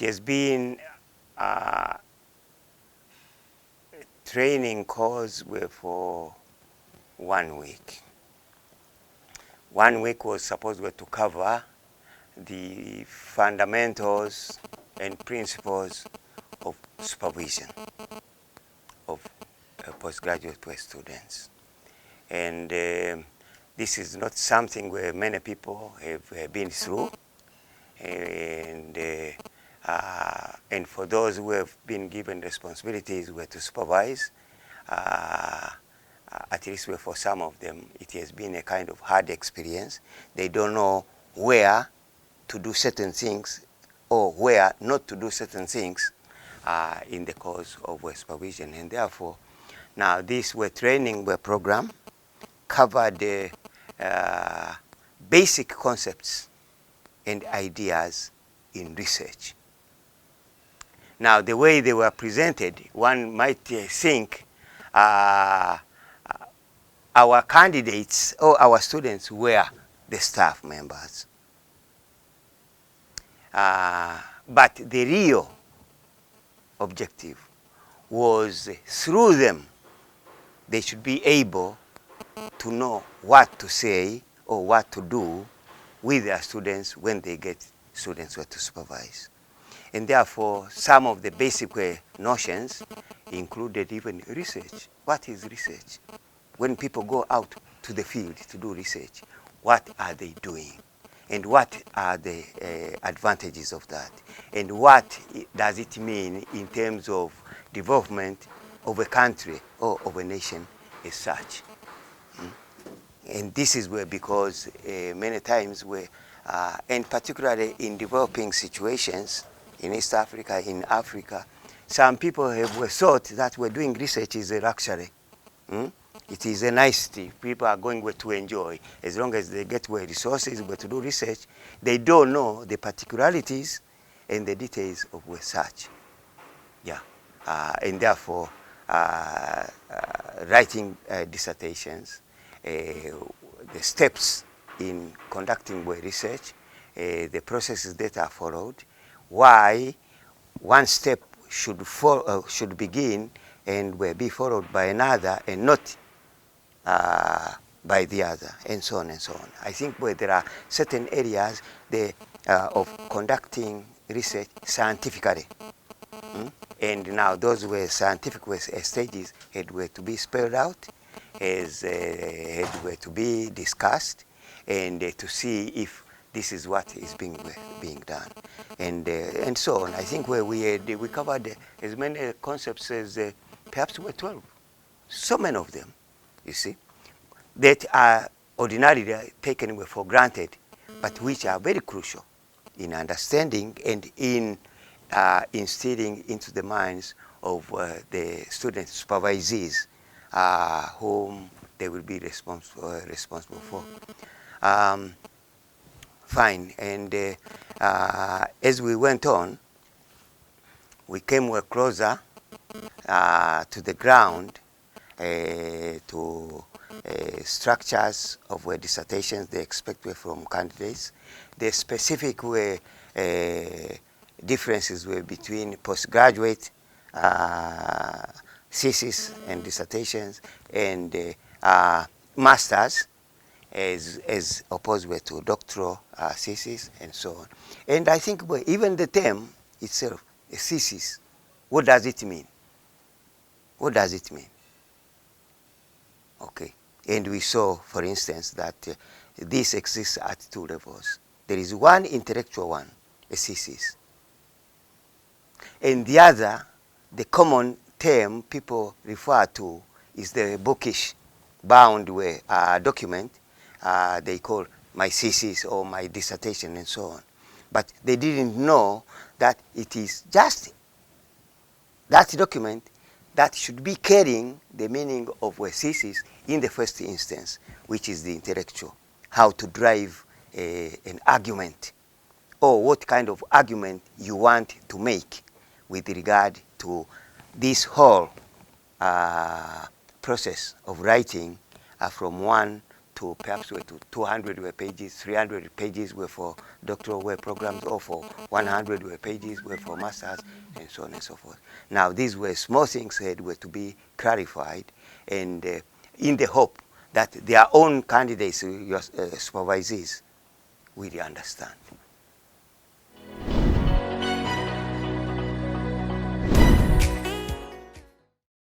has been training course were for 1 week. 1 week was supposed to cover the fundamentals and principles of supervision of postgraduate students. And this is not something where many people have been through. And for those who have been given responsibilities were to supervise, at least for some of them, it has been a kind of hard experience. They don't know where to do certain things or where not to do certain things in the course of supervision. And therefore, now this training program covered the basic concepts and ideas in research. Now, the way they were presented, one might think our candidates or our students were the staff members. But the real objective was through them, they should be able to know what to say or what to do with their students when they get students to supervise. And therefore, some of the basic notions included even research. What is research? When people go out to the field to do research, what are they doing? And what are the advantages of that? And what does it mean in terms of development of a country or of a nation as such? And this is where, because many times and particularly in developing situations in East Africa, in Africa, some people have thought that doing research is a luxury. It is a nicety. People are going to enjoy as long as they get resources to do research. They don't know the particularities and the details of research. Yeah, and therefore, writing dissertations, the steps in conducting research, the processes that are followed, why one step should begin and be followed by another and not by the other, and so on and so on. I think there are certain areas of conducting research scientifically. And now those scientific stages had to be spelled out, had to be discussed, and to see if this is what is being done, and so on. I think we covered as many concepts as perhaps 12, so many of them, you see, that are ordinarily taken for granted, but which are very crucial in understanding and in instilling into the minds of the student supervisees whom they will be responsible for. Fine, and as we went on, we came closer to the ground, to structures of dissertations they expect from candidates. The specific differences were between postgraduate thesis and dissertations and masters, as opposed to doctoral thesis and so on. And I think even the term itself, a thesis, what does it mean? What does it mean? Okay. And we saw, for instance, that this exists at 2 levels. There is one intellectual one, a thesis. And the other, the common term people refer to, is the bookish bound document they call my thesis or my dissertation and so on. But they didn't know that it is just that document that should be carrying the meaning of a thesis in the first instance, which is the intellectual, how to drive an argument, or what kind of argument you want to make with regard to this whole process of writing from 1 to perhaps were to 200 were pages, 300 pages were for doctoral work programs, or for 100 were pages were for masters, and so on and so forth. Now, these were small things that were to be clarified, and in the hope that their own candidates, your supervisees, will understand.